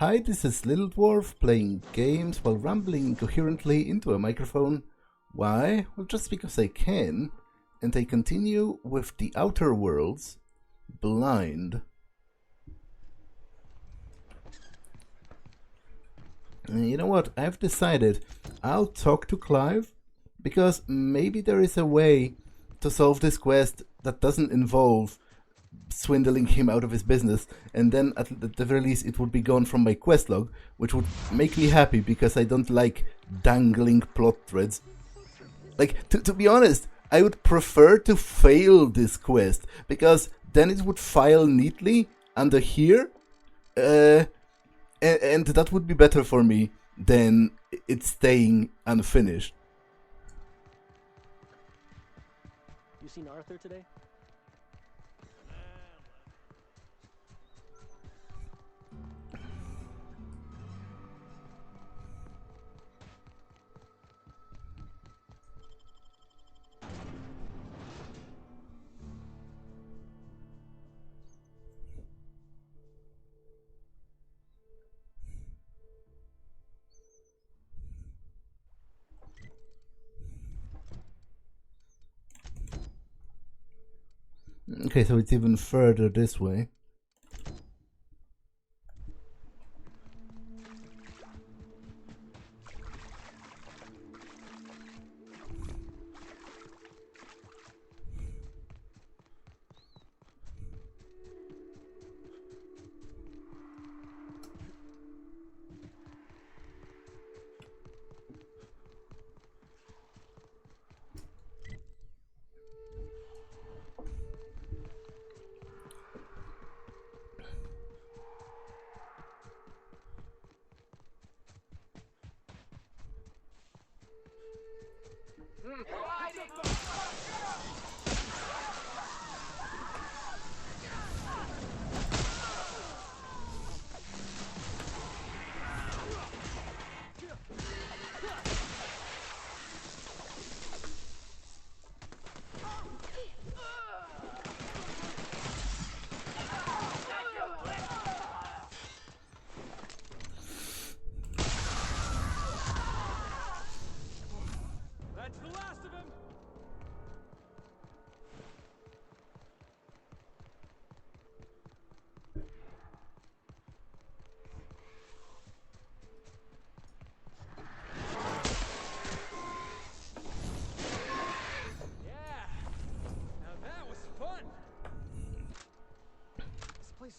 Hi, this is Little Dwarf playing games while rambling incoherently into a microphone. Why? Well, just because I can. And I continue with the Outer Worlds, Blind. And you know what? I've decided I'll talk to Clive, because maybe there is a way to solve this quest that doesn't involve swindling him out of his business, and then at the very least it would be gone from my quest log, which would make me happy because I don't like dangling plot threads. Like, to be honest, I would prefer to fail this quest, because then it would file neatly under here, and that would be better for me than it staying unfinished. You seen Arthur today? Okay, so it's even further this way.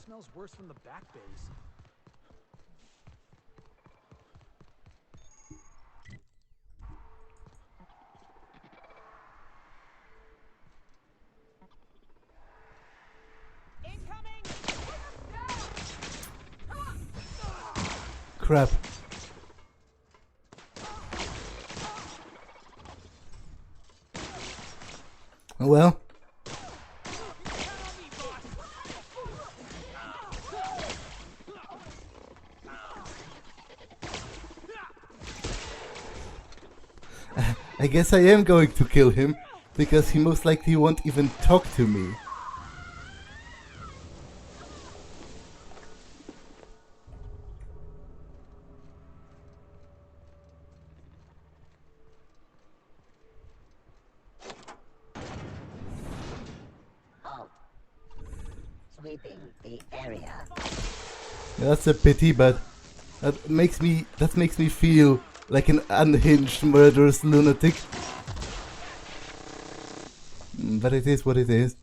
Smells worse from the back base. Incoming! Crap. Oh well. I guess I am going to kill him, because he most likely won't even talk to me. Oh. Sweeping the area. That's a pity, but that makes me feel like an unhinged murderous lunatic. But it is what it is.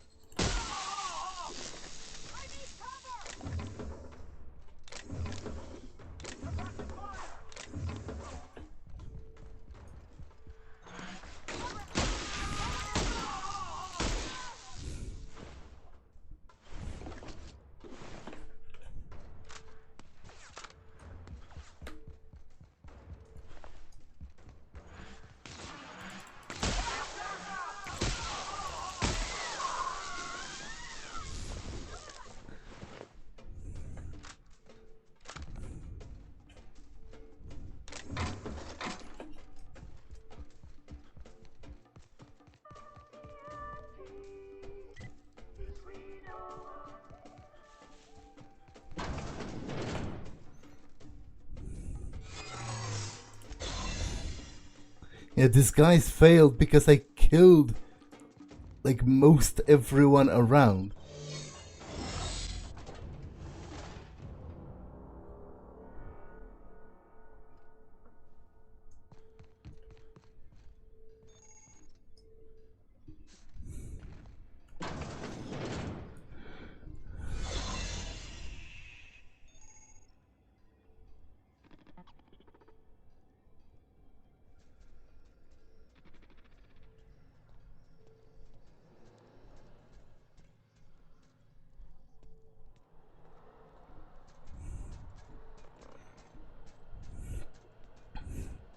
Yeah, disguise failed because I killed like most everyone around.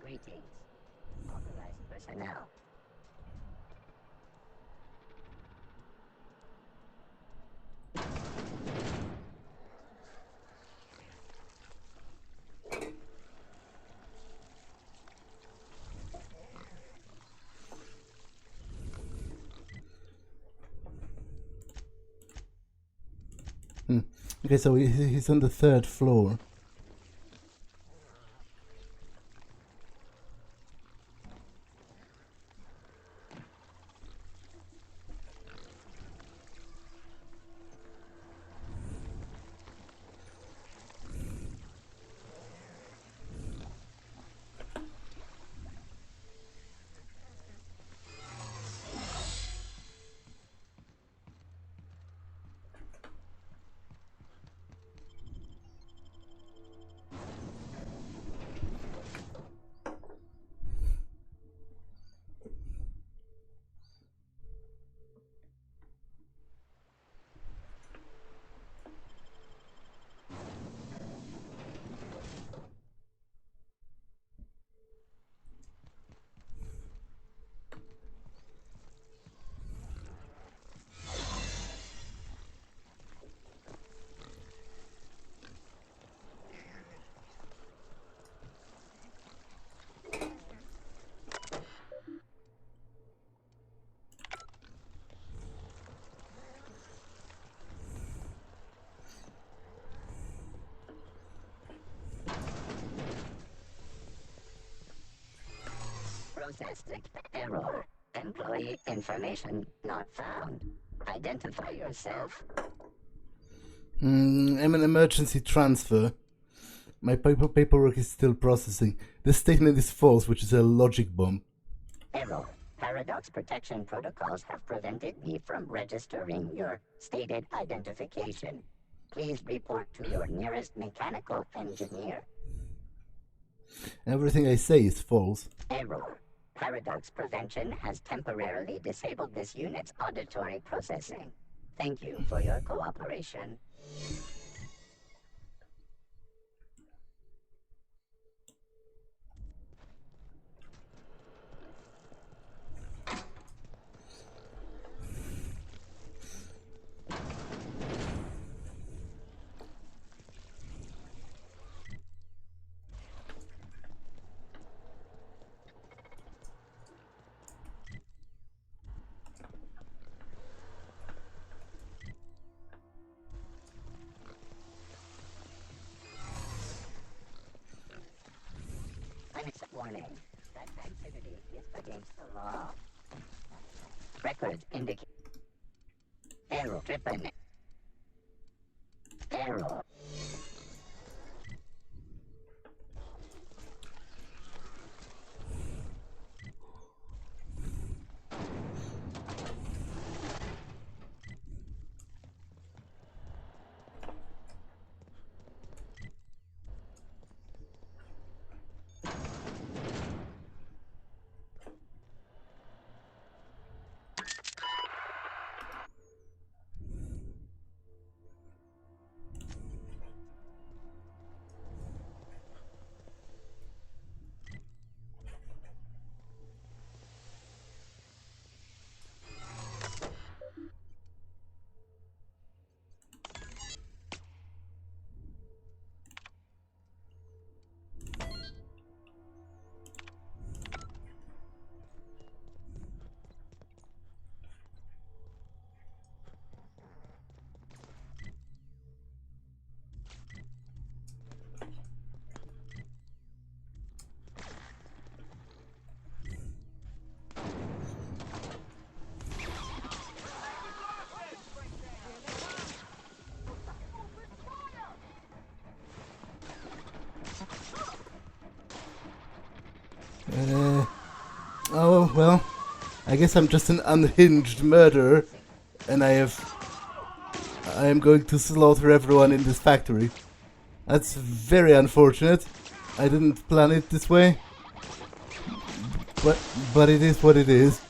Greetings, authorized personnel. Okay, so he's on the 3rd floor. Processed error. Employee information not found. Identify yourself. I'm an emergency transfer. My paperwork is still processing. This statement is false, which is a logic bomb. Error. Paradox protection protocols have prevented me from registering your stated identification. Please report to your nearest mechanical engineer. Everything I say is false. Error. Paradox prevention has temporarily disabled this unit's auditory processing. Thank you for your cooperation. Warning. That activity is against the law. Records indicate error. Tripping. Error. Well, I guess I'm just an unhinged murderer, and I am going to slaughter everyone in this factory. That's very unfortunate. I didn't plan it this way. But it is what it is.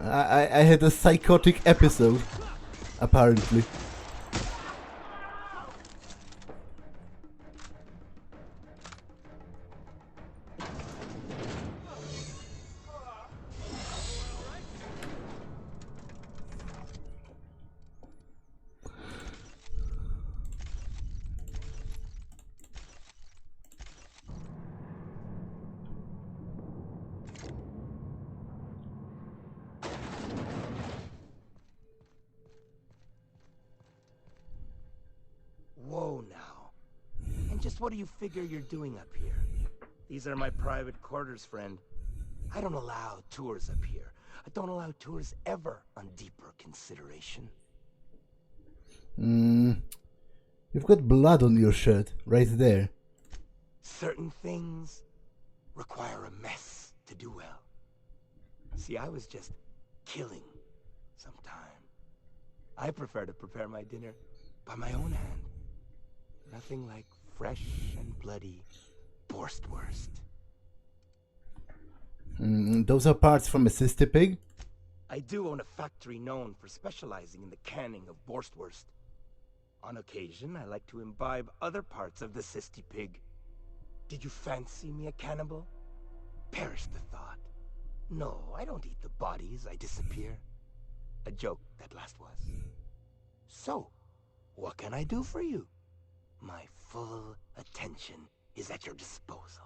I had a psychotic episode, apparently. Whoa now. And just what do you figure you're doing up here? These are my private quarters, friend. I don't allow tours up here. I don't allow tours ever on deeper consideration. You've got blood on your shirt, right there. Certain things require a mess to do well. See, I was just killing sometime. I prefer to prepare my dinner by my own hand. Nothing like fresh and bloody Borstwurst. Those are parts from a sister pig? I do own a factory known for specializing in the canning of Borstwurst. On occasion, I like to imbibe other parts of the Sisty pig. Did you fancy me a cannibal? Perish the thought. No, I don't eat the bodies, I disappear. A joke, that last was. So, what can I do for you? My full attention is at your disposal.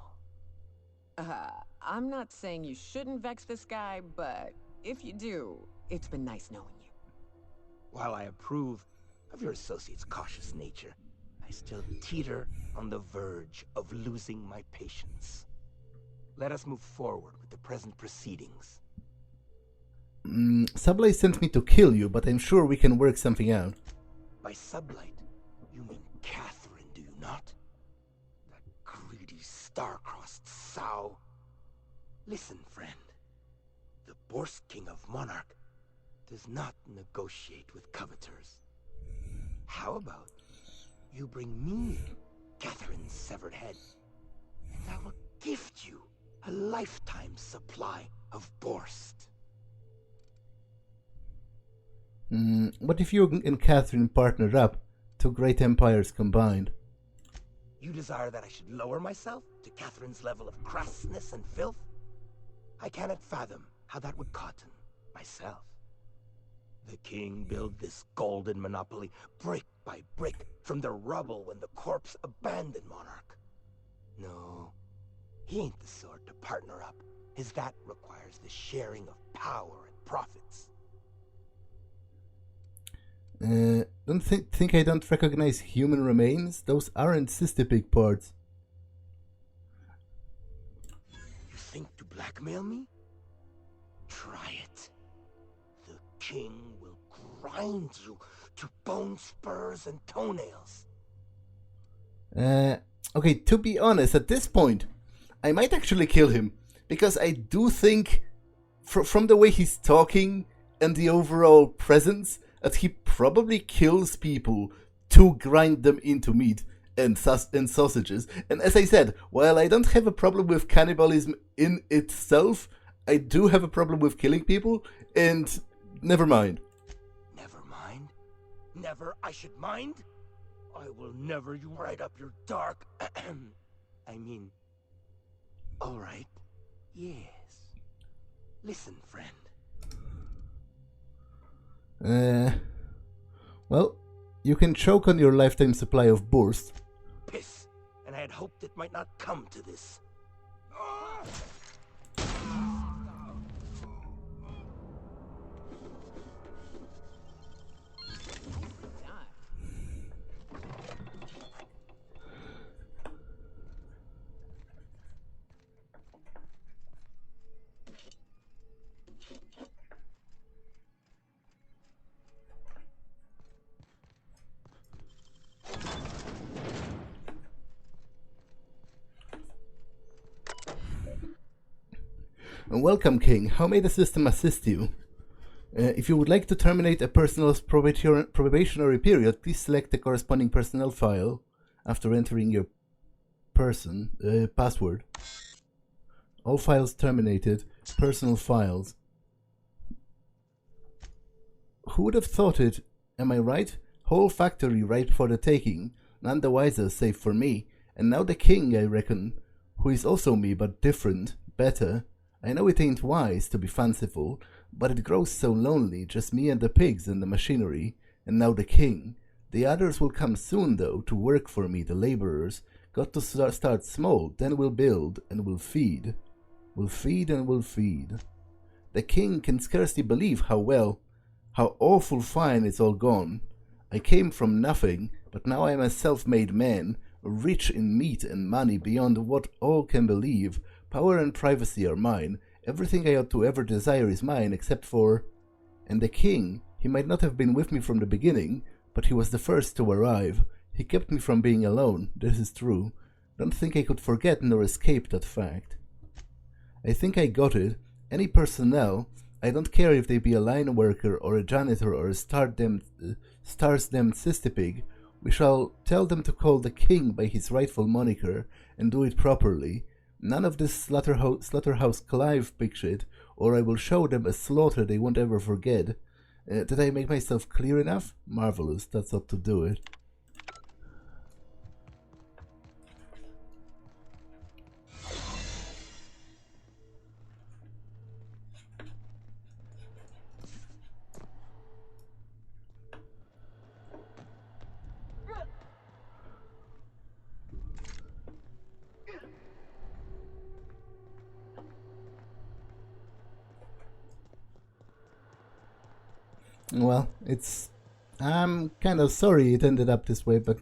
I'm not saying you shouldn't vex this guy, but if you do, it's been nice knowing you. While I approve of your associate's cautious nature, I still teeter on the verge of losing my patience. Let us move forward with the present proceedings. Sublight sent me to kill you, but I'm sure we can work something out. By Sublight, you mean Catherine, do you not? That greedy, star-crossed sow. Listen, friend. The Borst King of Monarch does not negotiate with coveters. How about you bring me Catherine's severed head, and I will gift you a lifetime supply of Borst. What if you and Catherine partnered up, two great empires combined? You desire that I should lower myself to Catherine's level of crassness and filth? I cannot fathom how that would cotton myself. The king built this golden monopoly brick by brick from the rubble when the corpse abandoned Monarch. No, he ain't the sort to partner up, as that requires the sharing of power and profits. Don't think I don't recognize human remains? Those aren't sister pig parts. You think to blackmail me? Try it. The king will grind you to bone spurs and toenails. Okay, to be honest, at this point, I might actually kill him. Because I do think, from the way he's talking and the overall presence, that he probably kills people to grind them into meat and sausages. And as I said, while I don't have a problem with cannibalism in itself, I do have a problem with killing people, and never mind. Never mind? Never I should mind? I will never you right up your dark... I mean... Alright. Yes. Listen, friend. Well, you can choke on your lifetime supply of Borst. Piss. And I had hoped it might not come to this. Welcome, King. How may the system assist you? If you would like to terminate a personal's probationary period, please select the corresponding personnel file after entering your password. All files terminated. Personal files. Who would have thought it? Am I right? Whole factory ripe for the taking. None the wiser, save for me. And now the king, I reckon, who is also me, but different, better. I know it ain't wise to be fanciful, but it grows so lonely, just me and the pigs and the machinery. And now the king. The others will come soon, though, to work for me, the laborers. Got to start small, then we'll build, and we'll feed. We'll feed and we'll feed. The king can scarcely believe how awful fine it's all gone. I came from nothing, but now I am a self-made man, rich in meat and money beyond what all can believe. Power and privacy are mine. Everything I ought to ever desire is mine, except for... And the king, he might not have been with me from the beginning, but he was the first to arrive. He kept me from being alone, this is true. Don't think I could forget nor escape that fact. I think I got it. Any personnel, I don't care if they be a line worker or a janitor or a star-damned cystipig, we shall tell them to call the king by his rightful moniker and do it properly. None of this slaughterhouse Clive big shit, or I will show them a slaughter they won't ever forget. Did I make myself clear enough? Marvelous, that's ought to do it. Well, I'm kind of sorry it ended up this way, but...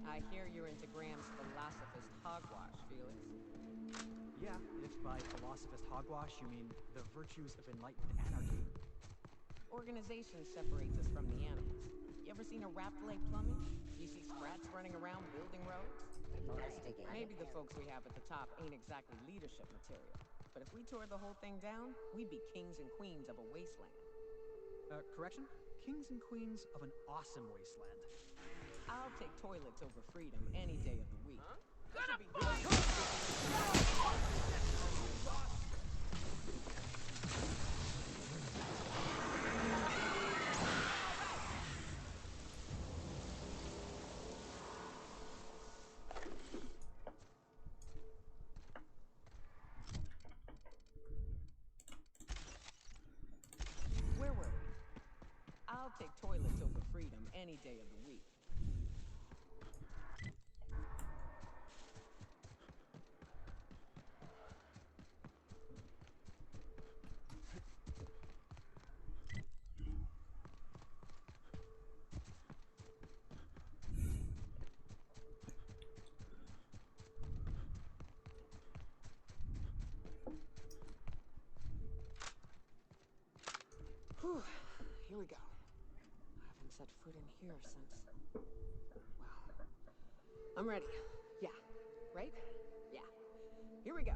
I hear you're into Graham's philosophist hogwash, Felix. Yeah, if by philosophist hogwash you mean the virtues of enlightened anarchy. Organization separates us from the animals. You ever seen a raft lay plumbing? You see sprats running around building roads? Maybe the folks we have at the top ain't exactly leadership material. But if we tore the whole thing down, we'd be kings and queens of a wasteland. Correction? Kings and queens of an awesome wasteland. I'll take toilets over freedom any day of the week. Where were we? I'll take toilets over freedom any day of the week. Whew, here we go. I haven't set foot in here since... Wow. I'm ready. Yeah. Right? Yeah. Here we go.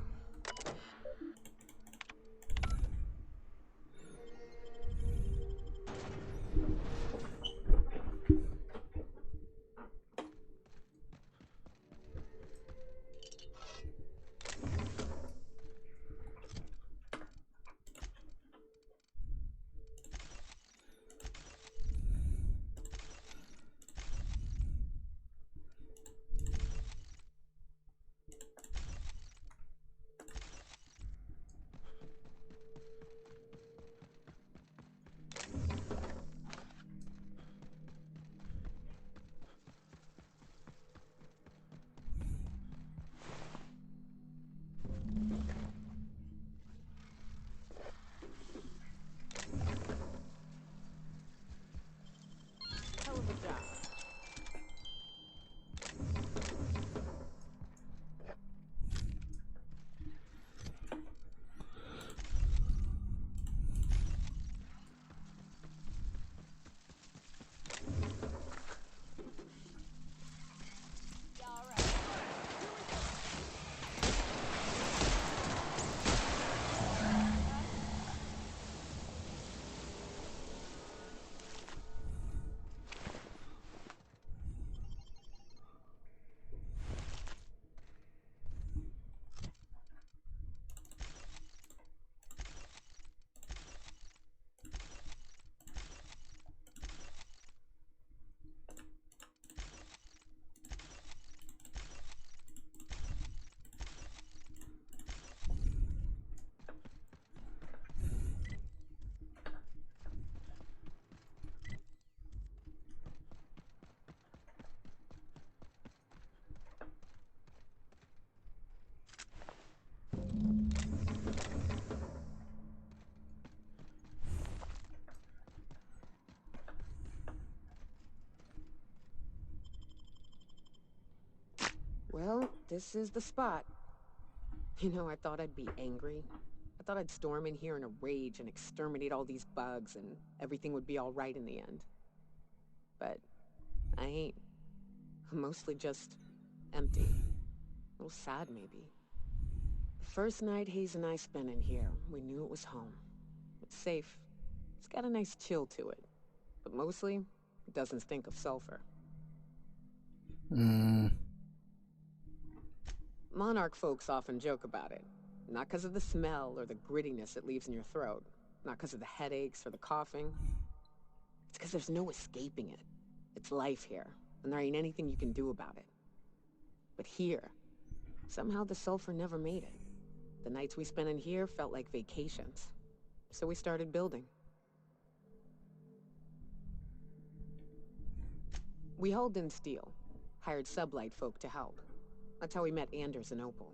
Well, this is the spot. You know, I thought I'd be angry. I thought I'd storm in here in a rage and exterminate all these bugs and everything would be all right in the end. But I ain't. I'm mostly just empty. A little sad, maybe. The first night Hayes and I spent in here, we knew it was home. It's safe. It's got a nice chill to it. But mostly, it doesn't stink of sulfur. Monarch folks often joke about it. Not because of the smell or the grittiness it leaves in your throat. Not because of the headaches or the coughing. It's because there's no escaping it. It's life here, and there ain't anything you can do about it. But here, somehow the sulfur never made it. The nights we spent in here felt like vacations. So we started building. We hauled in steel, hired sublight folk to help. That's how we met Anders and Opal.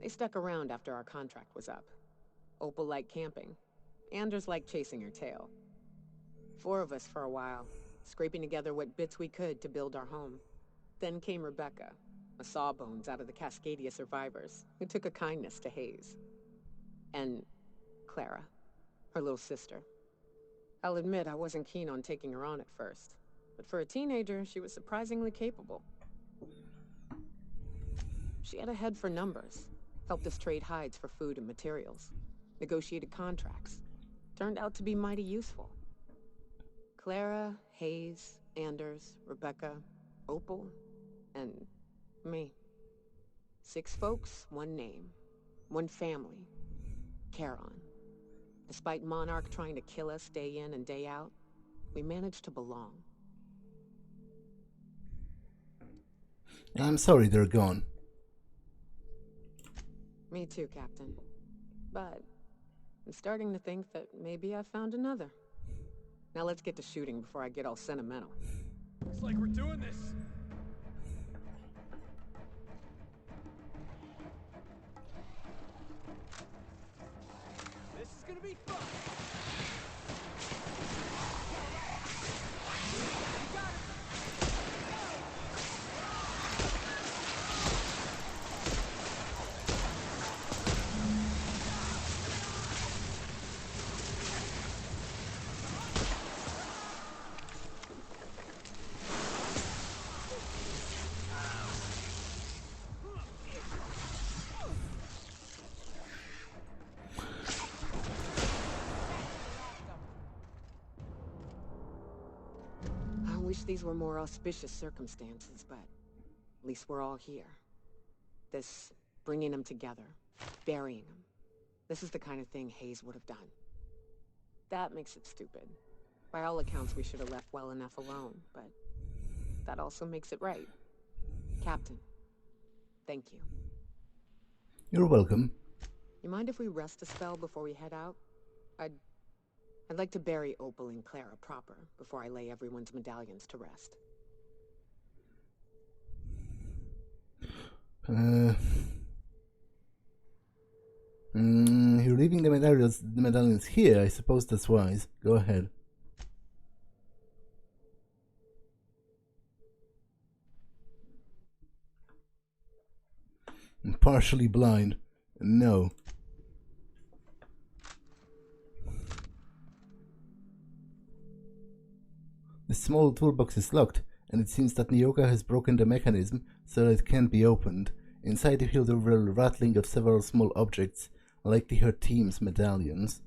They stuck around after our contract was up. Opal liked camping. Anders liked chasing her tail. 4 of us for a while, scraping together what bits we could to build our home. Then came Rebecca, a sawbones out of the Cascadia survivors, who took a kindness to Hayes. And Clara, her little sister. I'll admit I wasn't keen on taking her on at first, but for a teenager, she was surprisingly capable. She had a head for numbers, helped us trade hides for food and materials, negotiated contracts. Turned out to be mighty useful. Clara, Hayes, Anders, Rebecca, Opal, and me. 6 folks, 1 name, 1 family. Charon. Despite Monarch trying to kill us day in and day out, we managed to belong. I'm sorry they're gone. Me too, Captain. But I'm starting to think that maybe I found another. Now let's get to shooting before I get all sentimental. Looks like we're doing this. This is gonna be fun. You got it. I wish these were more auspicious circumstances, but at least we're all here. This bringing them together, burying them. This is the kind of thing Hayes would have done. That makes it stupid. By all accounts, we should have left well enough alone, but that also makes it right. Captain, thank you. You're welcome. You mind if we rest a spell before we head out? I'd like to bury Opal and Clara proper before I lay everyone's medallions to rest. You're leaving the medallions here. I suppose that's wise. Go ahead. I'm partially blind. No. The small toolbox is locked, and it seems that Nyoka has broken the mechanism so that it can't be opened. Inside you hear the rattling of several small objects, likely her team's medallions.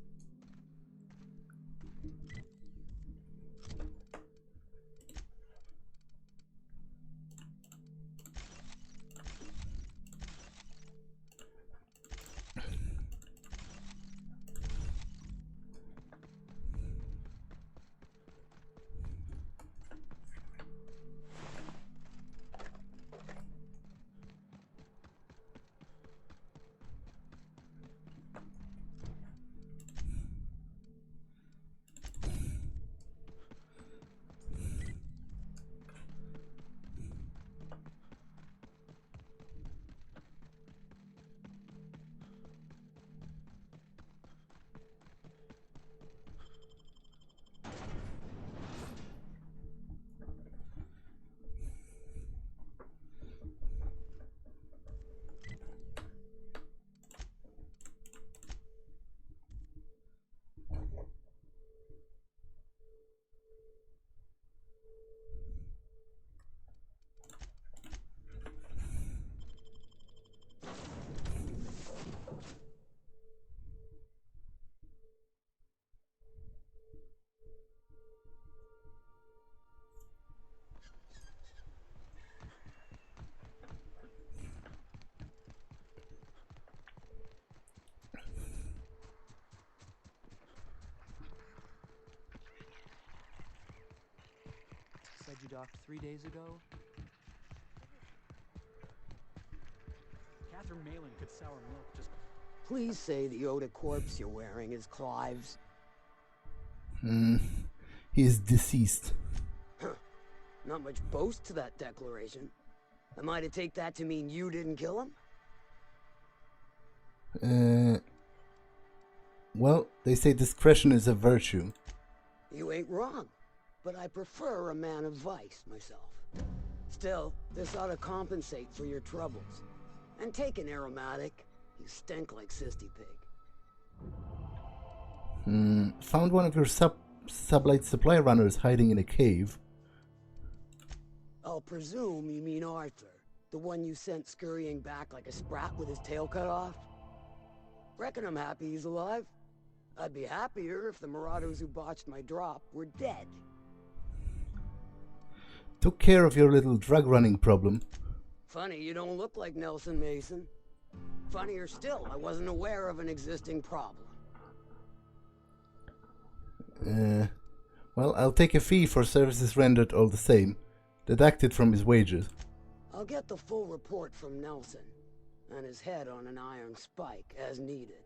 docked 3 days ago. Catherine Malin could sour milk just... Please say the Yoda corpse you're wearing is Clive's. He is deceased. Not much boast to that declaration. Am I to take that to mean you didn't kill him? Well, they say discretion is a virtue. You ain't wrong, but I prefer a man of vice myself. Still, this ought to compensate for your troubles. And take an aromatic. You stink like Sisty Pig. Found one of your sublight supply runners hiding in a cave. I'll presume you mean Arthur, the one you sent scurrying back like a sprat with his tail cut off? Reckon I'm happy he's alive. I'd be happier if the marauders who botched my drop were dead. Took care of your little drug running problem. Funny you don't look like Nelson Mason. Funnier still, I wasn't aware of an existing problem. Well, I'll take a fee for services rendered all the same. Deducted from his wages. I'll get the full report from Nelson, and his head on an iron spike as needed.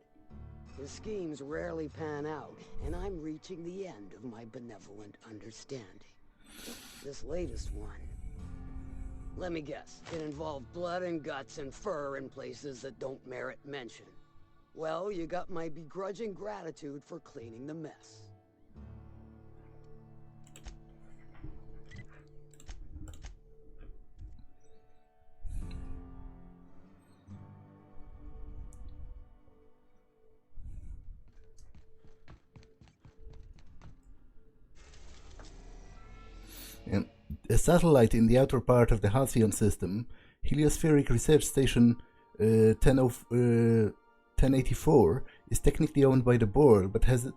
His schemes rarely pan out, and I'm reaching the end of my benevolent understanding. This latest one... Let me guess, it involved blood and guts and fur in places that don't merit mention. Well, you got my begrudging gratitude for cleaning the mess. A satellite in the outer part of the Halcyon system, Heliospheric Research Station 1084, is technically owned by the board, but has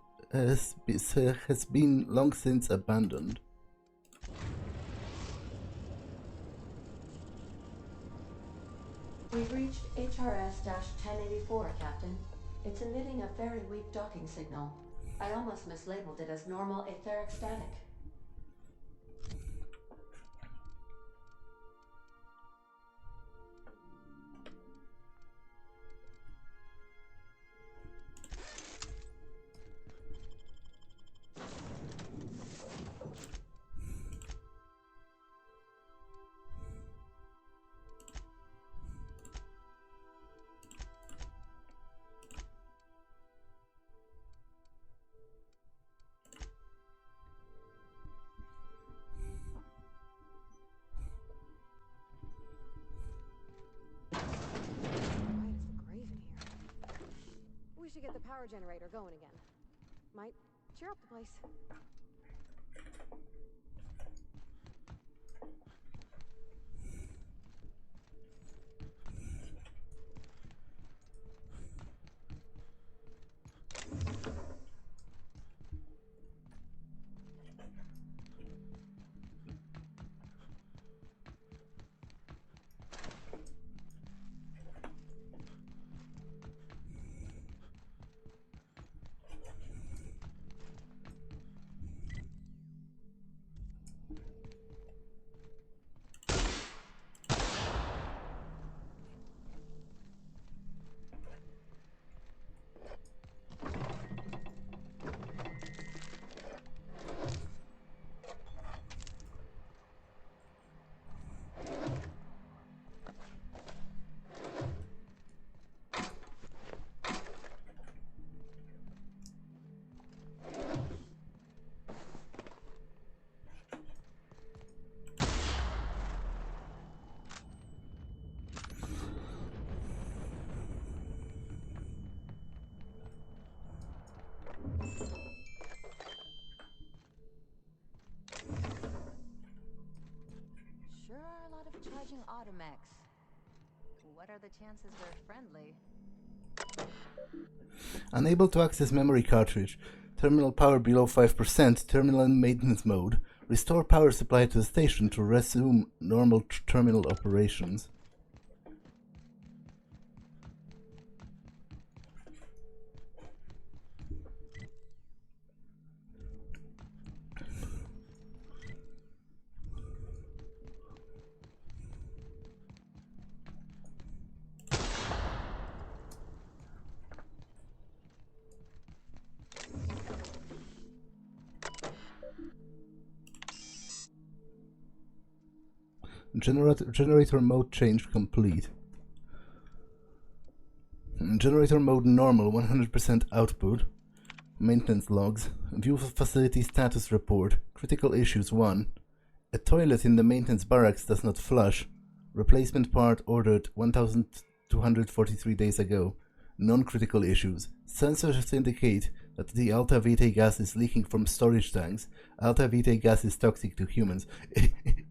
been long since abandoned. We've reached HRS-1084, Captain. It's emitting a very weak docking signal. I almost mislabeled it as normal etheric static. Get the power generator going again. Might cheer up the place. Sure are a lot of charging automechs. What are the chances they're friendly? Unable to access memory cartridge. Terminal power below 5%. Terminal in maintenance mode. Restore power supply to the station to resume normal terminal operations. Generator mode change complete. Generator mode normal, 100% output. Maintenance logs. View facility status report. Critical issues 1. A toilet in the maintenance barracks does not flush. Replacement part ordered 1,243 days ago. Non-critical issues. Sensors indicate that the Alta Vitae gas is leaking from storage tanks. Alta Vitae gas is toxic to humans.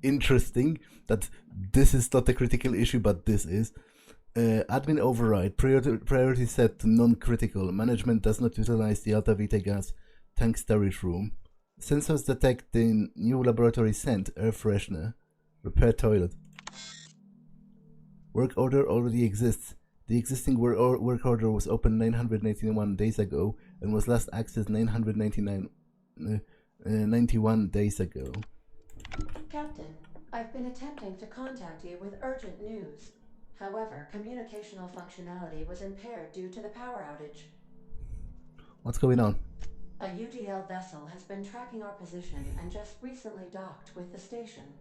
Interesting that this is not a critical issue, but this is. Admin override. Priority set to non-critical. Management does not utilize the Alta Vitae gas tank storage room. Sensors detect the new laboratory scent. Air freshener. Repair toilet. Work order already exists. The existing work order was opened 991 days ago and was last accessed 91 days ago. Captain, I've been attempting to contact you with urgent news. However, communicational functionality was impaired due to the power outage. What's going on? A UDL vessel has been tracking our position and just recently docked with the station.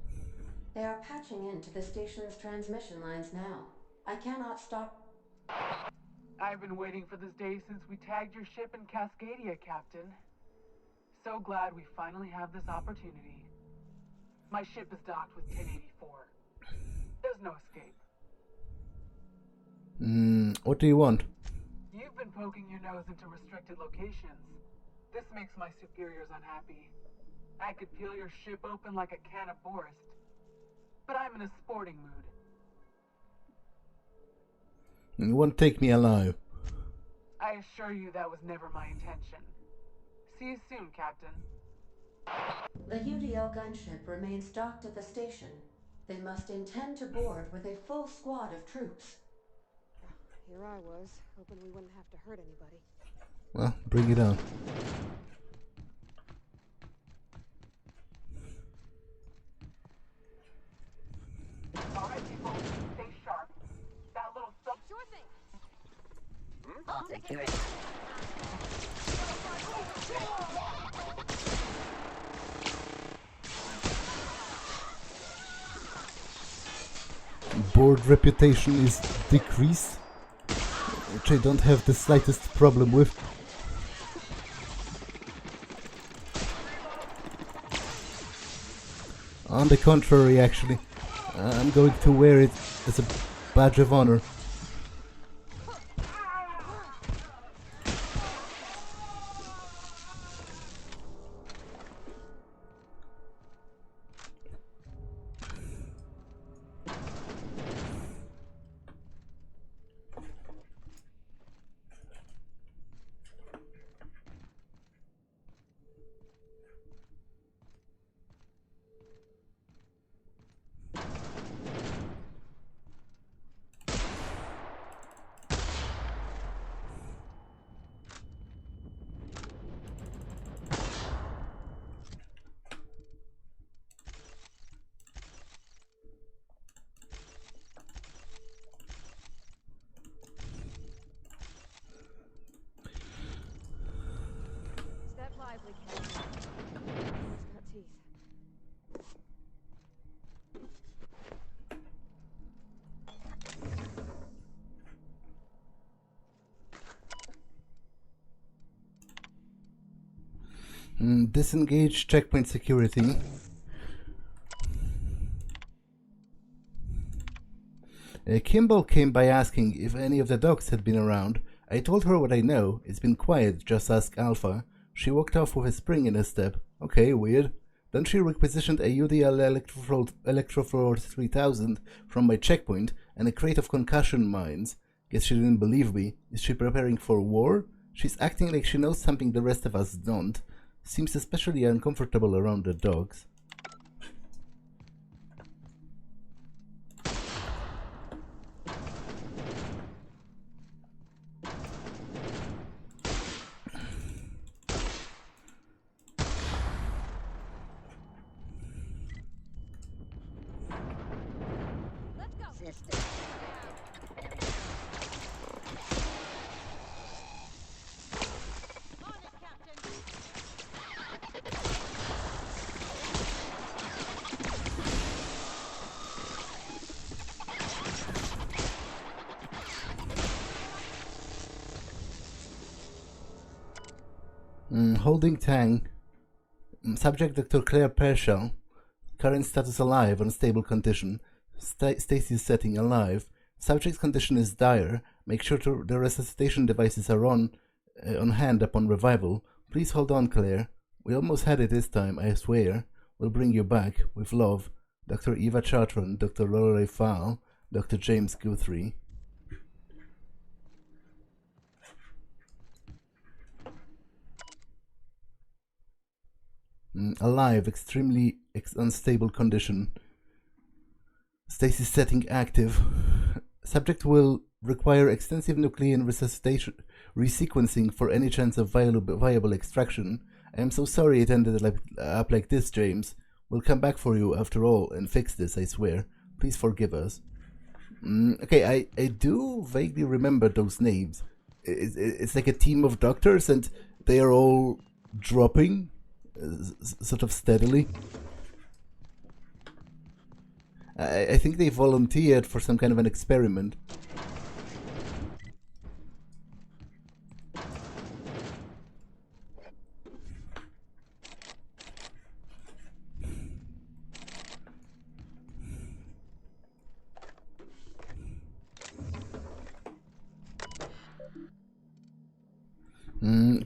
They are patching into the station's transmission lines now. I cannot stop. I've been waiting for this day since we tagged your ship in Cascadia, Captain. So glad we finally have this opportunity. My ship is docked with 1084. There's no escape. What do you want? You've been poking your nose into restricted locations. This makes my superiors unhappy. I could peel your ship open like a can of Borst. But I'm in a sporting mood. You won't take me alive. I assure you that was never my intention. See you soon, Captain. The UDL gunship remains docked at the station. They must intend to board with a full squad of troops. Here I was, hoping we wouldn't have to hurt anybody. Well, bring it on. Alright, people, stay sharp. That little stuff. Sure thing. All security. Board reputation is decreased, which I don't have the slightest problem with. On the contrary, actually, I'm going to wear it as a badge of honor. Step lively, Captain. He's got teeth. Disengage checkpoint security. Kimball came by asking if any of the dogs had been around. I told her what I know. It's been quiet, just ask Alpha. She walked off with a spring in her step. Okay, weird. Then she requisitioned a UDL Electrofloor 3000 from my checkpoint and a crate of concussion mines. Guess she didn't believe me. Is she preparing for war? She's acting like she knows something the rest of us don't. Seems especially uncomfortable around the dogs. Let's go. System. On it, Captain. Holding Tang. Subject Dr. Claire Pershall. Current status alive, unstable condition. Stasis setting alive. Subject's condition is dire. Make sure the resuscitation devices are on hand upon revival. Please hold on, Claire. We almost had it this time, I swear. We'll bring you back. With love. Dr. Eva Chartrand, Dr. Lorelei Fowle, Dr. James Guthrie. Alive, extremely unstable condition. Stasis setting active. Subject will require extensive nuclear resuscitation resequencing for any chance of viable extraction. I am so sorry it ended up like this, James. We'll come back for you after all and fix this, I swear. Please forgive us. Okay, I do vaguely remember those names. It's like a team of doctors and they are all dropping sort of steadily. I think they volunteered for some kind of an experiment.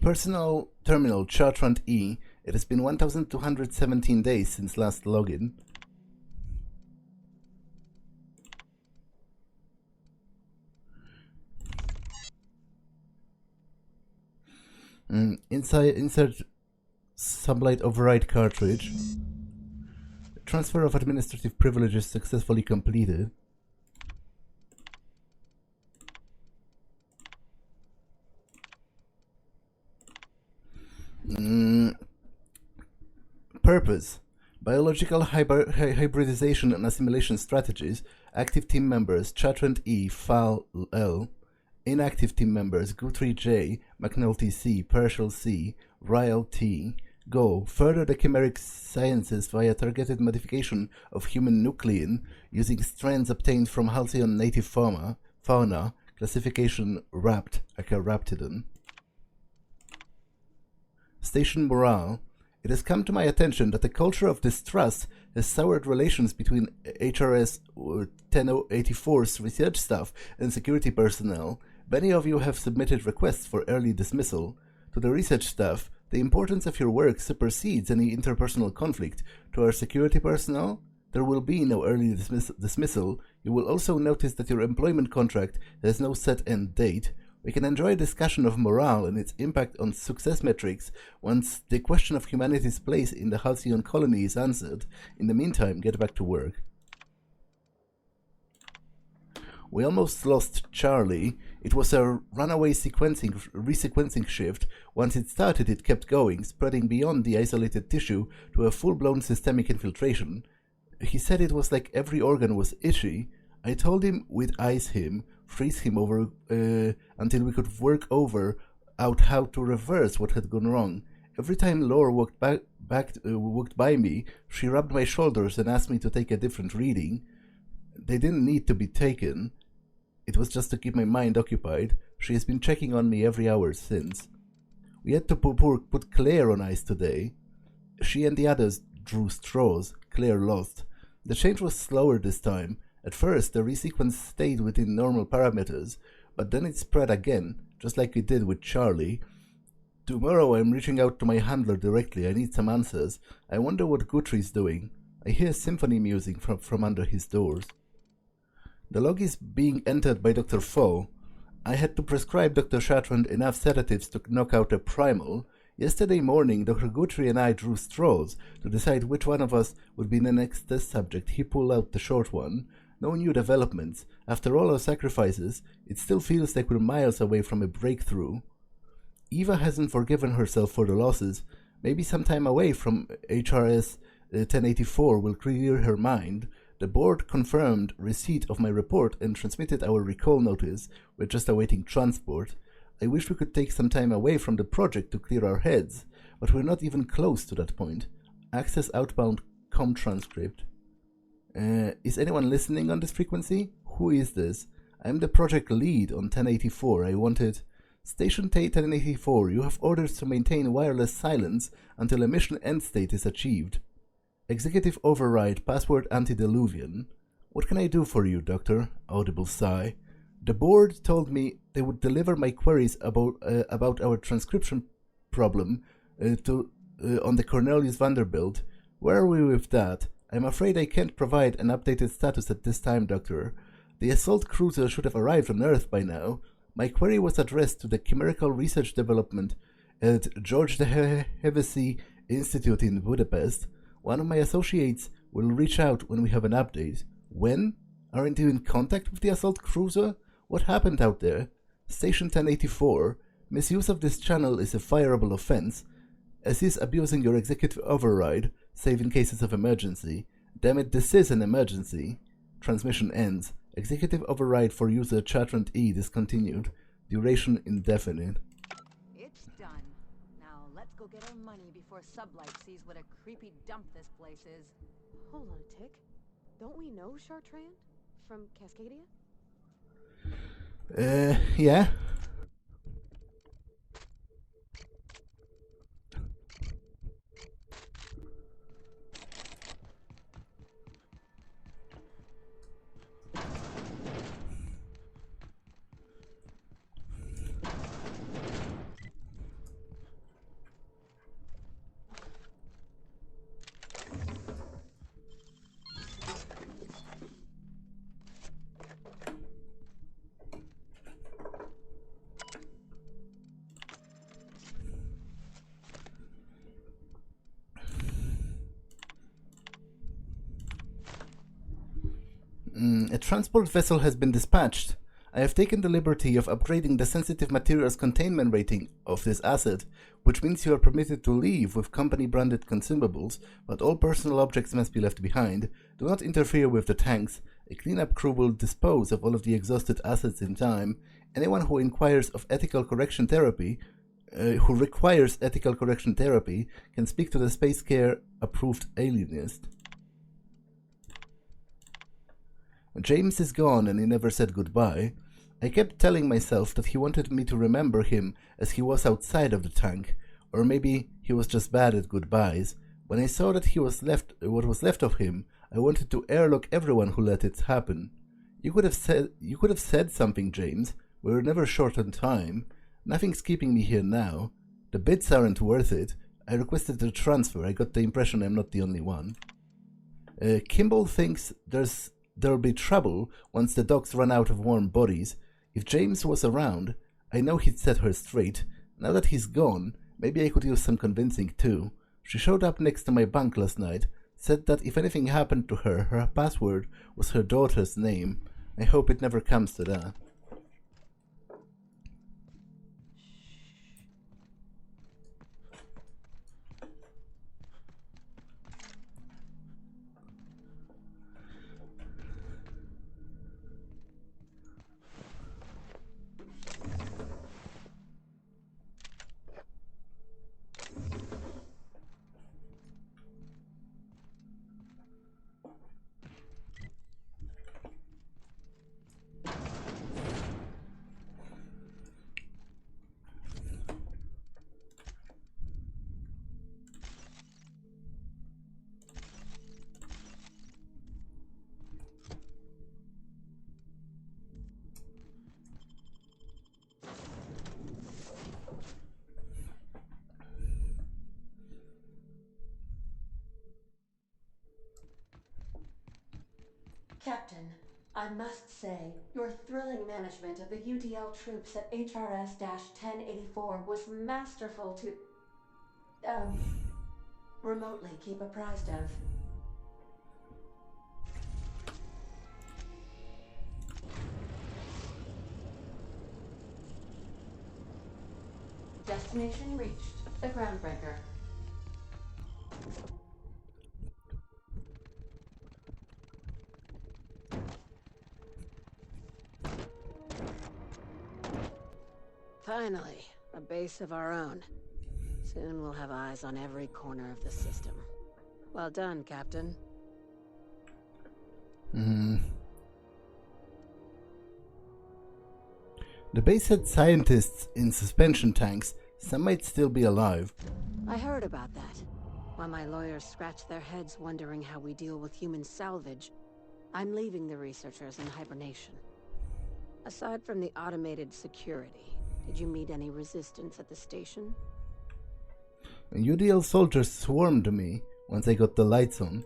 Personal terminal Chartrand E. It has been 1,217 days since last login. Insert sublight override cartridge. Transfer of administrative privileges successfully completed. Purpose. Biological hybridization and assimilation strategies. Active team members Chartrand E, Fowle L. Inactive team members Guthrie J, McNulty C, Pershall C, Ryle T. Goal. Further the chimeric sciences via targeted modification of human nuclein using strands obtained from Halcyon native fauna. Classification Rapt, aka Raptidon. Station morale. It has come to my attention that the culture of distrust has soured relations between HRS 1084's research staff and security personnel. Many of you have submitted requests for early dismissal. To the research staff, the importance of your work supersedes any interpersonal conflict. To our security personnel, there will be no early dismissal. You will also notice that your employment contract has no set end date. We can enjoy a discussion of morale and its impact on success metrics once the question of humanity's place in the Halcyon colony is answered. In the meantime, get back to work. We almost lost Charlie. It was a runaway resequencing shift. Once it started, it kept going, spreading beyond the isolated tissue to a full-blown systemic infiltration. He said it was like every organ was itchy. I told him we'd ice him, freeze him over until we could work out how to reverse what had gone wrong. Every time Laura walked by me, she rubbed my shoulders and asked me to take a different reading. They didn't need to be taken. It was just to keep my mind occupied. She has been checking on me every hour since. We had to put Claire on ice today. She and the others drew straws. Claire lost. The change was slower this time. At first, the resequence stayed within normal parameters, but then it spread again, just like it did with Charlie. Tomorrow I'm reaching out to my handler directly. I need some answers. I wonder what Guthrie's doing. I hear symphony music from under his doors. The log is being entered by Dr. Foe. I had to prescribe Dr. Chartrand enough sedatives to knock out a primal. Yesterday morning, Dr. Guthrie and I drew straws to decide which one of us would be the next test subject. He pulled out the short one. No new developments. After all our sacrifices, it still feels like we're miles away from a breakthrough. Eva hasn't forgiven herself for the losses. Maybe some time away from HRS 1084 will clear her mind. The board confirmed receipt of my report and transmitted our recall notice. We're just awaiting transport. I wish we could take some time away from the project to clear our heads, but we're not even close to that point. Access outbound com transcript. Is anyone listening on this frequency? Who is this? I'm the project lead on 1084. I wanted Station T-1084, you have orders to maintain wireless silence until a mission end state is achieved. Executive override, password antediluvian. What can I do for you, Doctor? Audible sigh. The board told me they would deliver my queries about our transcription problem on the Cornelius Vanderbilt. Where are we with that? I'm afraid I can't provide an updated status at this time, Doctor. The assault cruiser should have arrived on Earth by now. My query was addressed to the Chimerical Research Development at George de Hevesy Institute in Budapest. One of my associates will reach out when we have an update. When? Aren't you in contact with the assault cruiser? What happened out there? Station 1084. Misuse of this channel is a fireable offense, as is abusing your executive override, save in cases of emergency. Damn it, this is an emergency. Transmission ends. Executive override for user Chatrant E discontinued. Duration indefinite. It's done. Now let's go get our money before Sublight sees what a creepy dump this place is. Hold on a tick. Don't we know Chartrand from Cascadia? Yeah. A transport vessel has been dispatched. I have taken the liberty of upgrading the sensitive materials containment rating of this asset, which means you are permitted to leave with company-branded consumables, but all personal objects must be left behind. Do not interfere with the tanks. A cleanup crew will dispose of all of the exhausted assets in time. Anyone who requires ethical correction therapy can speak to the Space Care approved alienist. James is gone and he never said goodbye. I kept telling myself that he wanted me to remember him as he was outside of the tank, or maybe he was just bad at goodbyes. When I saw that what was left of him, I wanted to airlock everyone who let it happen. You could have said something, James. We were never short on time. Nothing's keeping me here now. The bits aren't worth it. I requested a transfer. I got the impression I'm not the only one. Kimball thinks there'll be trouble once the dogs run out of warm bodies. If James was around, I know he'd set her straight. Now that he's gone, maybe I could use some convincing too. She showed up next to my bunk last night, said that if anything happened to her, her password was her daughter's name. I hope it never comes to that. Captain, I must say, your thrilling management of the UDL troops at HRS-1084 was masterful to, remotely keep apprised of. Destination reached, the groundbreaker. Finally, a base of our own. Soon we'll have eyes on every corner of the system. Well done, Captain. The base had scientists in suspension tanks. Some might still be alive. I heard about that. While my lawyers scratch their heads wondering how we deal with human salvage, I'm leaving the researchers in hibernation. Aside from the automated security, did you meet any resistance at the station? UDL soldiers swarmed me once I got the lights on.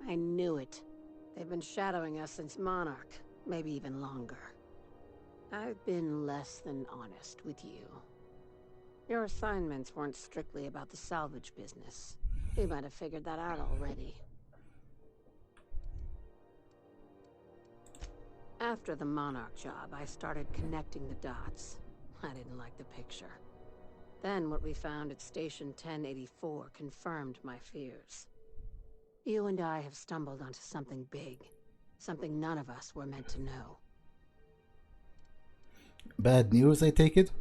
I knew it. They've been shadowing us since Monarch, maybe even longer. I've been less than honest with you. Your assignments weren't strictly about the salvage business. You might have figured that out already. After the Monarch job, I started connecting the dots. I didn't like the picture. Then what we found at Station 1084 confirmed my fears. You and I have stumbled onto something big. Something none of us were meant to know. Bad news, I take it?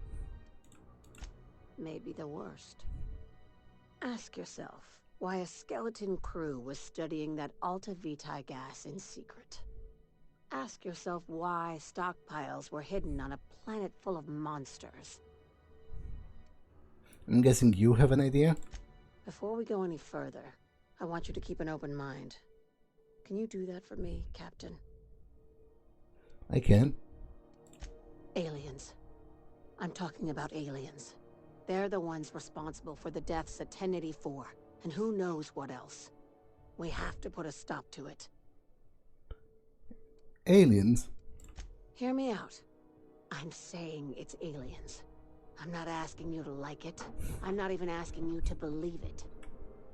Maybe the worst. Ask yourself why a skeleton crew was studying that Alta Vitae gas in secret. Ask yourself why stockpiles were hidden on a planet full of monsters. I'm guessing you have an idea? Before we go any further, I want you to keep an open mind. Can you do that for me, Captain? I can. Aliens. I'm talking about aliens. They're the ones responsible for the deaths at 1084, and who knows what else. We have to put a stop to it. Aliens? Hear me out. I'm saying it's aliens. I'm not asking you to like it. I'm not even asking you to believe it.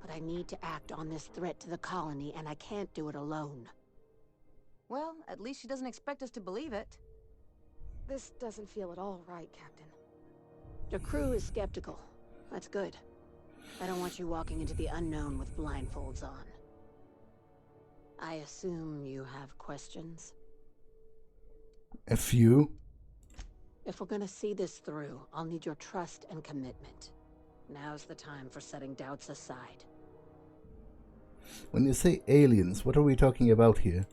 But I need to act on this threat to the colony, and I can't do it alone. Well, at least she doesn't expect us to believe it. This doesn't feel at all right, Captain. Your crew is skeptical. That's good. I don't want you walking into the unknown with blindfolds on. I assume you have questions? A few? If we're gonna see this through, I'll need your trust and commitment. Now's the time for setting doubts aside. When you say aliens, what are we talking about here?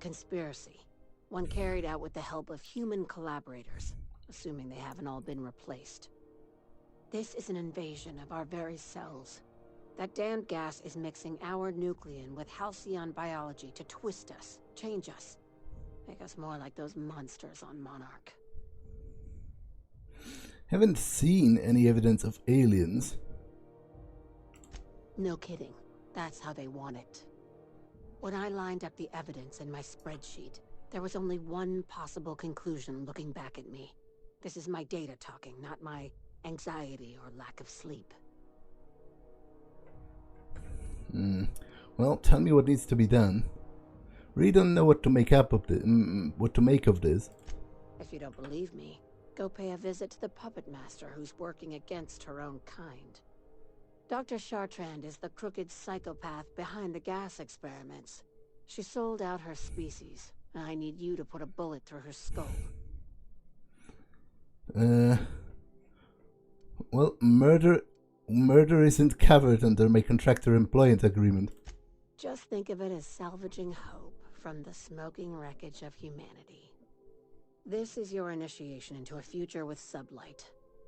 Conspiracy. One carried out with the help of human collaborators, assuming they haven't all been replaced. This is an invasion of our very cells. That damned gas is mixing our nucleon with Halcyon biology to twist us, change us, make us more like those monsters on Monarch. Haven't seen any evidence of aliens. No kidding. That's how they want it. When I lined up the evidence in my spreadsheet, there was only one possible conclusion looking back at me. This is my data talking, not my anxiety or lack of sleep. Well, tell me what needs to be done. Really don't know what to make up of what to make of this. If you don't believe me, go pay a visit to the puppet master who's working against her own kind. Dr. Chartrand is the crooked psychopath behind the gas experiments. She sold out her species, and I need you to put a bullet through her skull. Well, murder isn't covered under my contractor employment agreement. Just think of it as salvaging hope from the smoking wreckage of humanity. This is your initiation into a future with sublight.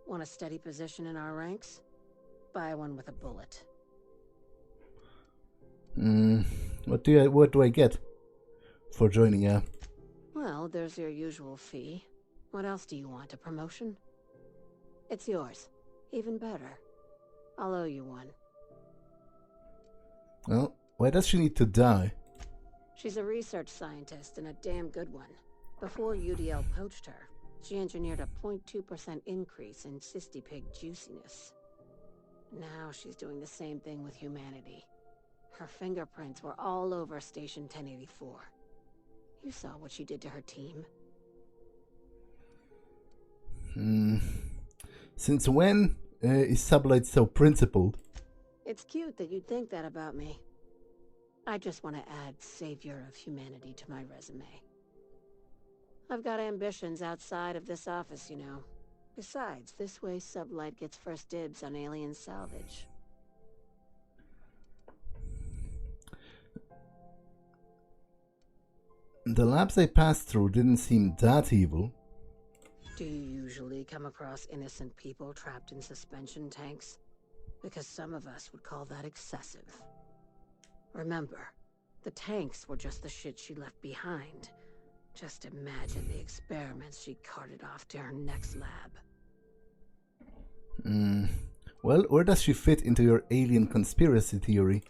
Want a steady position in our ranks? Buy one with a bullet. What do I get for joining a... Well, there's your usual fee. What else do you want? A promotion? It's yours. Even better. I'll owe you one. Well, why does she need to die? She's a research scientist and a damn good one. Before UDL poached her, she engineered a 0.2% increase in cystipig juiciness. Now she's doing the same thing with humanity. Her fingerprints were all over Station 1084. You saw what she did to her team. Since when is Sublight so principled? It's cute that you'd think that about me. I just want to add Savior of Humanity to my resume. I've got ambitions outside of this office, you know. Besides, this way Sublight gets first dibs on alien salvage. The labs I passed through didn't seem that evil. Do you usually come across innocent people trapped in suspension tanks? Because some of us would call that excessive. Remember, the tanks were just the shit she left behind. Just imagine the experiments she carted off to her next lab. Well, where does she fit into your alien conspiracy theory?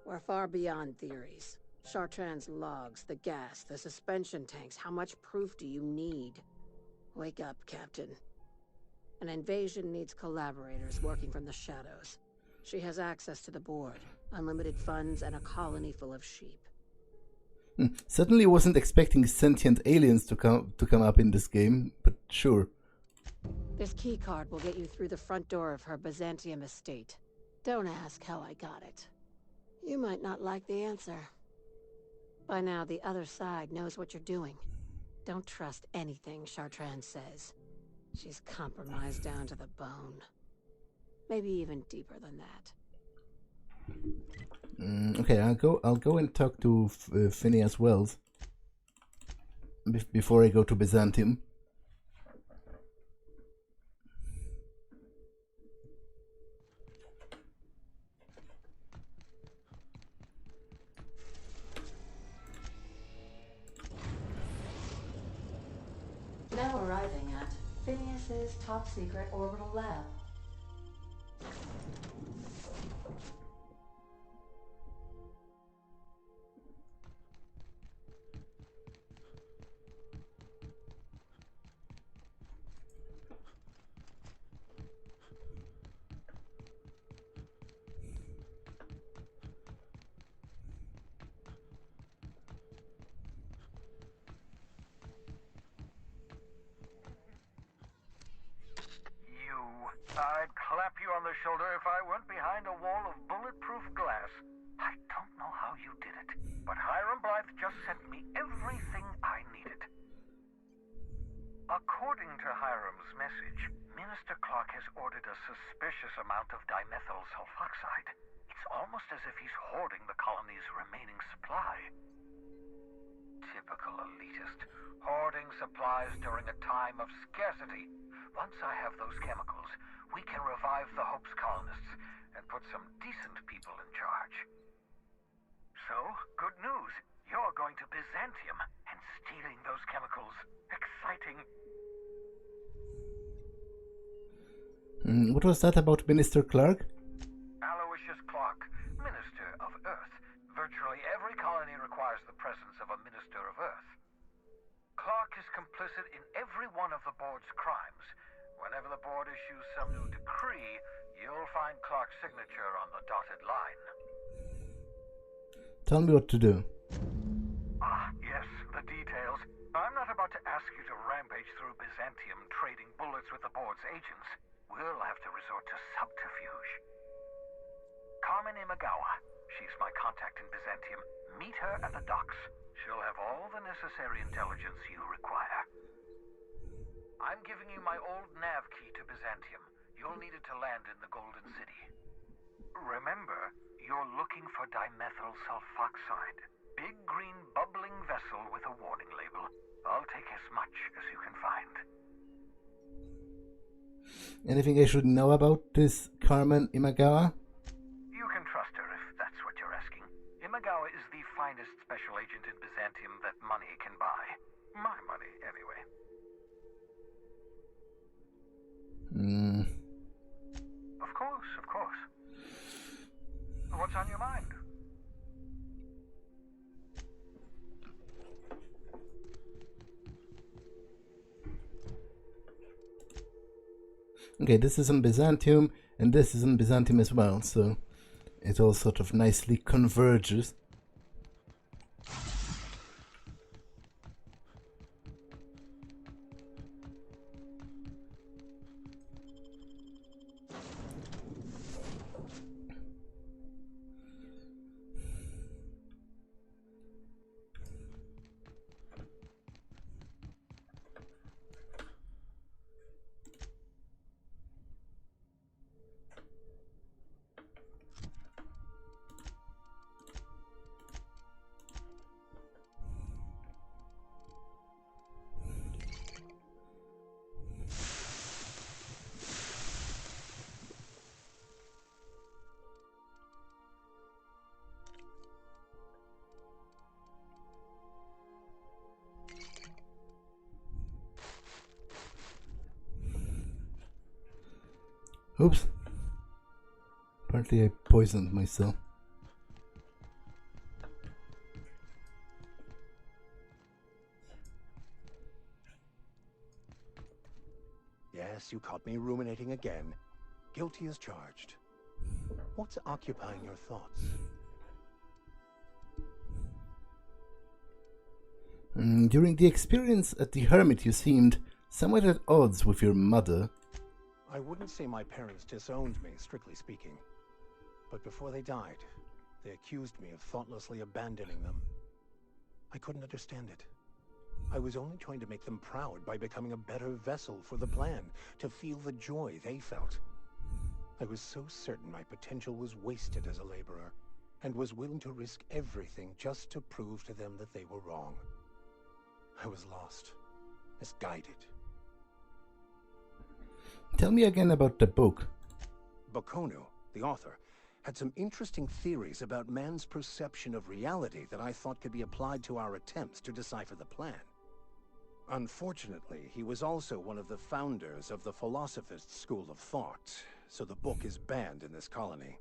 We're far beyond theories. Chartrand's logs, the gas, the suspension tanks, how much proof do you need? Wake up, Captain. An invasion needs collaborators working from the shadows. She has access to the board, unlimited funds, and a colony full of sheep. Certainly wasn't expecting sentient aliens to come up in this game, but sure. This keycard will get you through the front door of her Byzantium estate. Don't ask how I got it. You might not like the answer. By now, the other side knows what you're doing. Don't trust anything Chartrand says. She's compromised down to the bone. Maybe even deeper than that. Okay, I'll go and talk to Phineas Wells before I go to Byzantium. Now arriving at Phineas's top-secret orbital lab. I'd clap you on the shoulder if I weren't behind a wall of bulletproof glass. I don't know how you did it, but Hiram Blythe just sent me everything I needed. According to Hiram's message, Minister Clark has ordered a suspicious amount of dimethyl sulfoxide. It's almost as if he's hoarding the colony's remaining supply. Typical elitist, hoarding supplies during a time of scarcity. Once I have those chemicals, we can revive the Hope's colonists and put some decent people in charge. So, good news. You're going to Byzantium and stealing those chemicals. Exciting. What was that about Minister Clark? Aloysius Clark, Minister of Earth. Virtually every colony requires the presence of a Minister of Earth. Clark is complicit in every one of the board's crimes. Whenever the board issues some new decree, you'll find Clark's signature on the dotted line. Tell me what to do. Ah, yes, the details. I'm not about to ask you to rampage through Byzantium trading bullets with the board's agents. We'll have to resort to subterfuge. Carmen Imagawa. She's my contact in Byzantium. Meet her at the docks. She'll have all the necessary intelligence you require. I'm giving you my old nav key to Byzantium. You'll need it to land in the Golden City. Remember, you're looking for dimethyl sulfoxide. Big green bubbling vessel with a warning label. I'll take as much as you can find. Anything I should know about this Carmen Imagawa? You can trust her if that's what you're asking. Imagawa is the finest special agent in Byzantium that money can buy. My money, anyway. Of course, of course. What's on your mind? Okay, this is in Byzantium, and this is in Byzantium as well, so it all sort of nicely converges. Oops. Apparently I poisoned myself. Yes, you caught me ruminating again. Guilty as charged. What's occupying your thoughts? During the experience at the Hermit, you seemed somewhat at odds with your mother. I wouldn't say my parents disowned me, strictly speaking. But before they died, they accused me of thoughtlessly abandoning them. I couldn't understand it. I was only trying to make them proud by becoming a better vessel for the plan, to feel the joy they felt. I was so certain my potential was wasted as a laborer, and was willing to risk everything just to prove to them that they were wrong. I was lost, misguided. Tell me again about the book. Bakonu, the author, had some interesting theories about man's perception of reality that I thought could be applied to our attempts to decipher the plan. Unfortunately, he was also one of the founders of the philosophist school of thought, so the book is banned in this colony.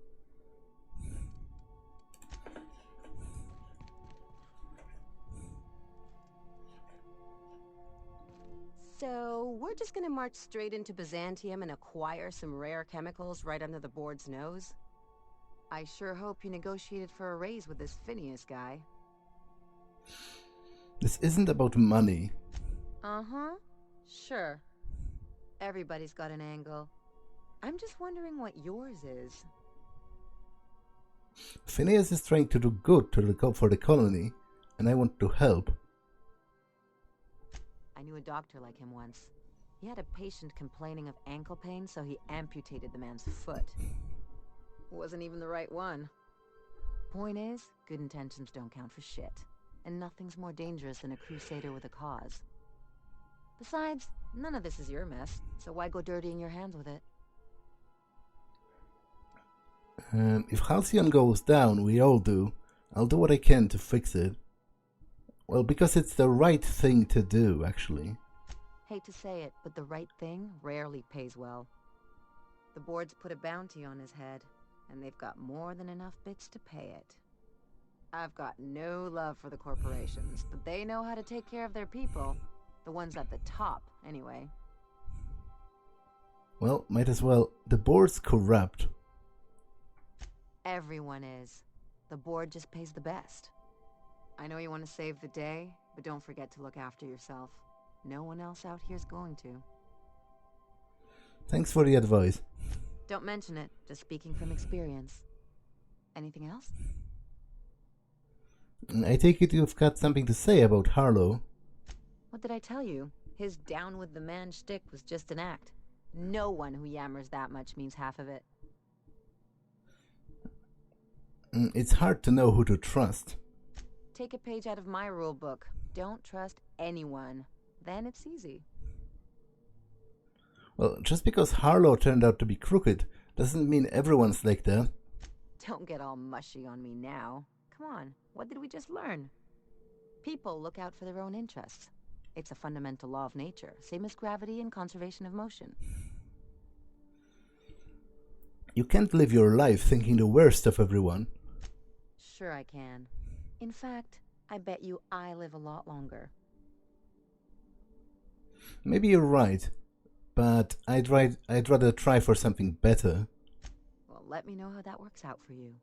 So, we're just gonna march straight into Byzantium and acquire some rare chemicals right under the board's nose? I sure hope you negotiated for a raise with this Phineas guy. This isn't about money. Uh-huh. Sure. Everybody's got an angle. I'm just wondering what yours is. Phineas is trying to do good for the colony, and I want to help. I knew a doctor like him once. He had a patient complaining of ankle pain, so he amputated the man's foot. Wasn't even the right one. Point is, good intentions don't count for shit. And nothing's more dangerous than a crusader with a cause. Besides, none of this is your mess, so why go dirtying your hands with it? If Halcyon goes down, we all do. I'll do what I can to fix it. Well, because it's the right thing to do, actually. Hate to say it, but the right thing rarely pays well. The board's put a bounty on his head, and they've got more than enough bits to pay it. I've got no love for the corporations, but they know how to take care of their people. The ones at the top, anyway. Well, might as well. The board's corrupt. Everyone is. The board just pays the best. I know you want to save the day, but don't forget to look after yourself. No one else out here's going to. Thanks for the advice. Don't mention it, just speaking from experience. Anything else? I take it you've got something to say about Harlow. What did I tell you? His down with the man shtick was just an act. No one who yammers that much means half of it. It's hard to know who to trust. Take a page out of my rule book. Don't trust anyone. Then it's easy. Well, just because Harlow turned out to be crooked doesn't mean everyone's like that. Don't get all mushy on me now. Come on, what did we just learn? People look out for their own interests. It's a fundamental law of nature, same as gravity and conservation of motion. You can't live your life thinking the worst of everyone. Sure I can. In fact, I bet you I live a lot longer. Maybe you're right, but I'd rather try for something better. Well, let me know how that works out for you.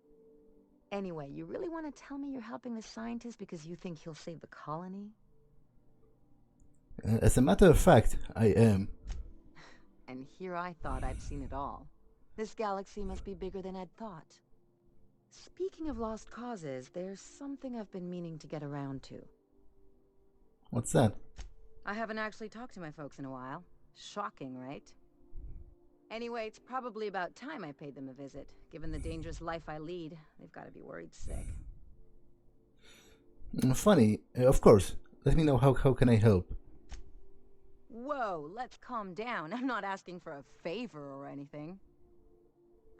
Anyway, you really want to tell me you're helping the scientist because you think he'll save the colony? As a matter of fact, I am. And here I thought I'd seen it all. This galaxy must be bigger than I'd thought. Speaking of lost causes, there's something I've been meaning to get around to. What's that? I haven't actually talked to my folks in a while. Shocking, right? Anyway, it's probably about time I paid them a visit. Given the dangerous life I lead, they've got to be worried sick. Funny, of course. Let me know how can I help. Whoa, let's calm down. I'm not asking for a favor or anything.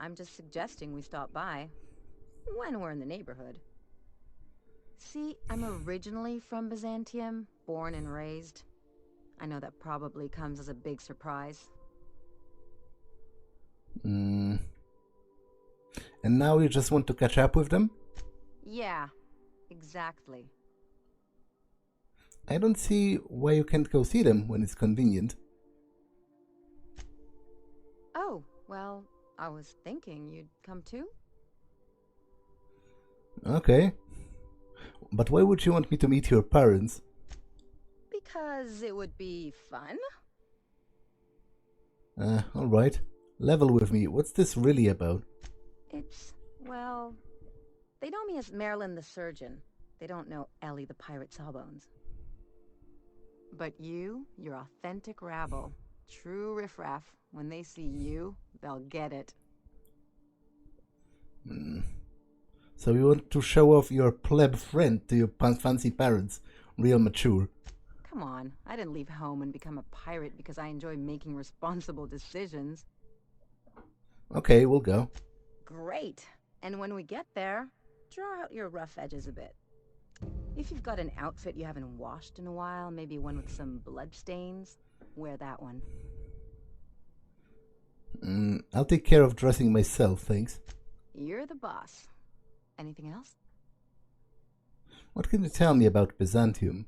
I'm just suggesting we stop by. When we're in the neighborhood. See, I'm originally from Byzantium, born and raised. I know that probably comes as a big surprise. And now you just want to catch up with them? Yeah, exactly. I don't see why you can't go see them when it's convenient. Oh, well, I was thinking you'd come too? Okay. But why would you want me to meet your parents? Because it would be fun. Alright. Level with me. What's this really about? It's, well, they know me as Marilyn the Surgeon. They don't know Ellie the Pirate Sawbones. But you're authentic rabble. True riffraff. When they see you, they'll get it. So you want to show off your pleb friend to your fancy parents. Real mature. Come on, I didn't leave home and become a pirate because I enjoy making responsible decisions. Okay, we'll go. Great. And when we get there, draw out your rough edges a bit. If you've got an outfit you haven't washed in a while, maybe one with some blood stains, wear that one. I'll take care of dressing myself, thanks. You're the boss. Anything else? What can you tell me about Byzantium?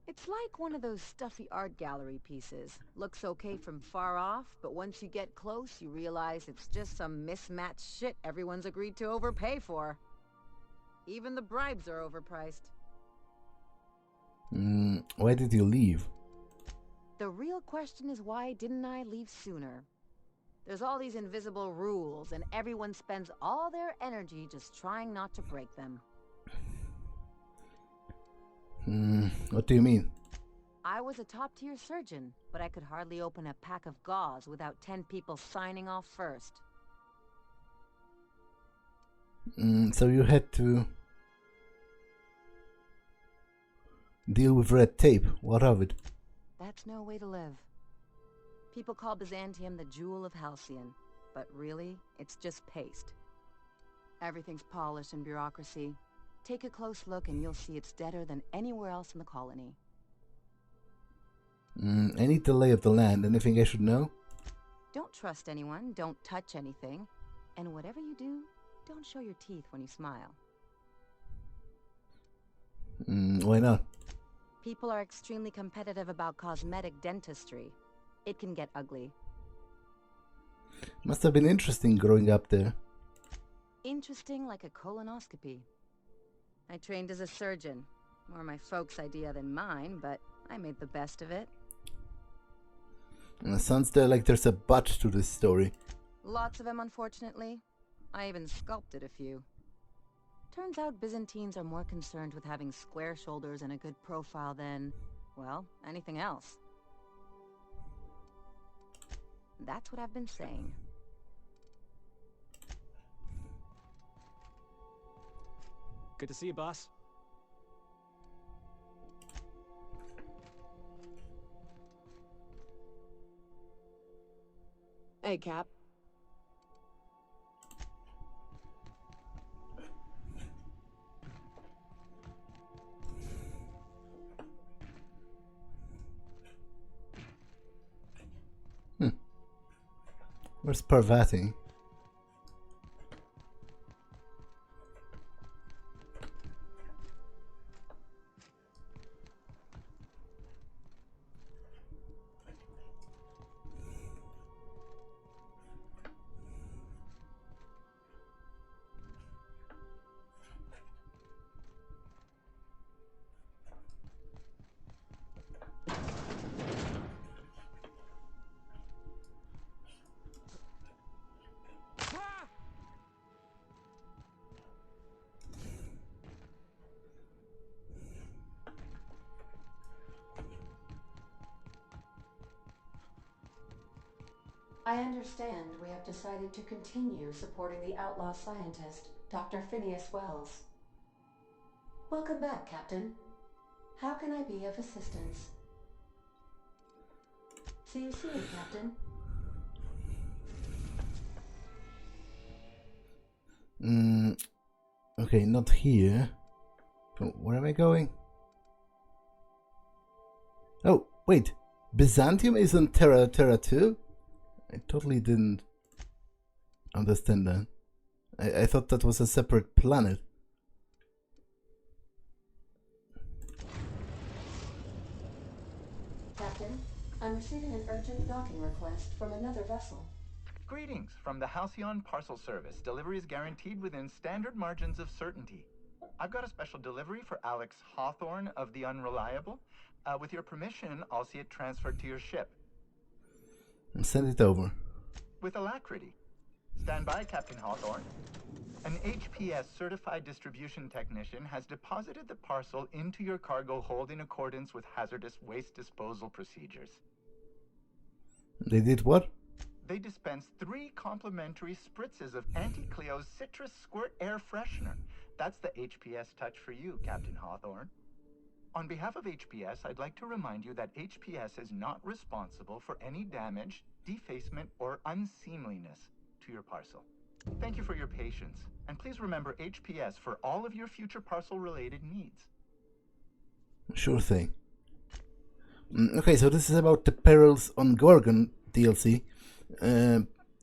It's like one of those stuffy art gallery pieces. Looks okay from far off, but once you get close, you realize it's just some mismatched shit everyone's agreed to overpay for. Even the bribes are overpriced. Why did you leave? The real question is, why didn't I leave sooner? There's all these invisible rules, and everyone spends all their energy just trying not to break them. What do you mean? I was a top-tier surgeon, but I could hardly open a pack of gauze without 10 people signing off first. So you had to deal with red tape. What of it? That's no way to live. People call Byzantium the jewel of Halcyon, but really, it's just paste. Everything's polished and bureaucracy. Take a close look and you'll see it's deader than anywhere else in the colony. I need the lay of the land. Anything I should know? Don't trust anyone, don't touch anything, and whatever you do, don't show your teeth when you smile. Why not? People are extremely competitive about cosmetic dentistry. It can get ugly. Must have been interesting growing up there. Interesting like a colonoscopy. I trained as a surgeon. More my folks' idea than mine, but I made the best of it. Sounds like there's a but to this story. Lots of them, unfortunately. I even sculpted a few. Turns out Byzantines are more concerned with having square shoulders and a good profile than, well, anything else. That's what I've been saying. Good to see you, boss. Hey, Cap. Where's Parvati? I understand we have decided to continue supporting the outlaw scientist, Dr. Phineas Wells. Welcome back, Captain. How can I be of assistance? See you soon, Captain. Okay, not here. Where am I going? Oh, wait. Byzantium is on Terra too? I totally didn't understand that. I thought that was a separate planet. Captain, I'm receiving an urgent docking request from another vessel. Greetings from the Halcyon Parcel Service. Delivery is guaranteed within standard margins of certainty. I've got a special delivery for Alex Hawthorne of the Unreliable. With your permission, I'll see it transferred to your ship. Send it over. With alacrity. Stand by, Captain Hawthorne. An HPS certified distribution technician has deposited the parcel into your cargo hold in accordance with hazardous waste disposal procedures. They did what? They dispensed 3 complimentary spritzes of Anti-Cleo's Citrus Squirt Air Freshener. That's the HPS touch for you, Captain Hawthorne. On behalf of HPS, I'd like to remind you that HPS is not responsible for any damage, defacement, or unseemliness to your parcel. Thank you for your patience, and please remember HPS for all of your future parcel-related needs. Sure thing. Okay, so this is about the Perils on Gorgon DLC.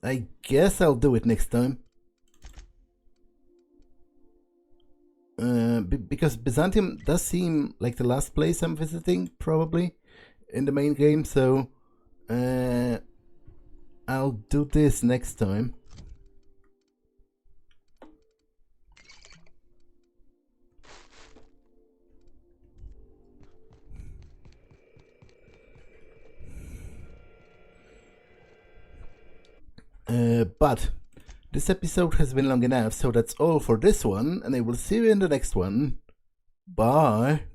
I guess I'll do it next time. Because Byzantium does seem like the last place I'm visiting, probably, in the main game, so I'll do this next time. But this episode has been long enough, so that's all for this one, and I will see you in the next one. Bye!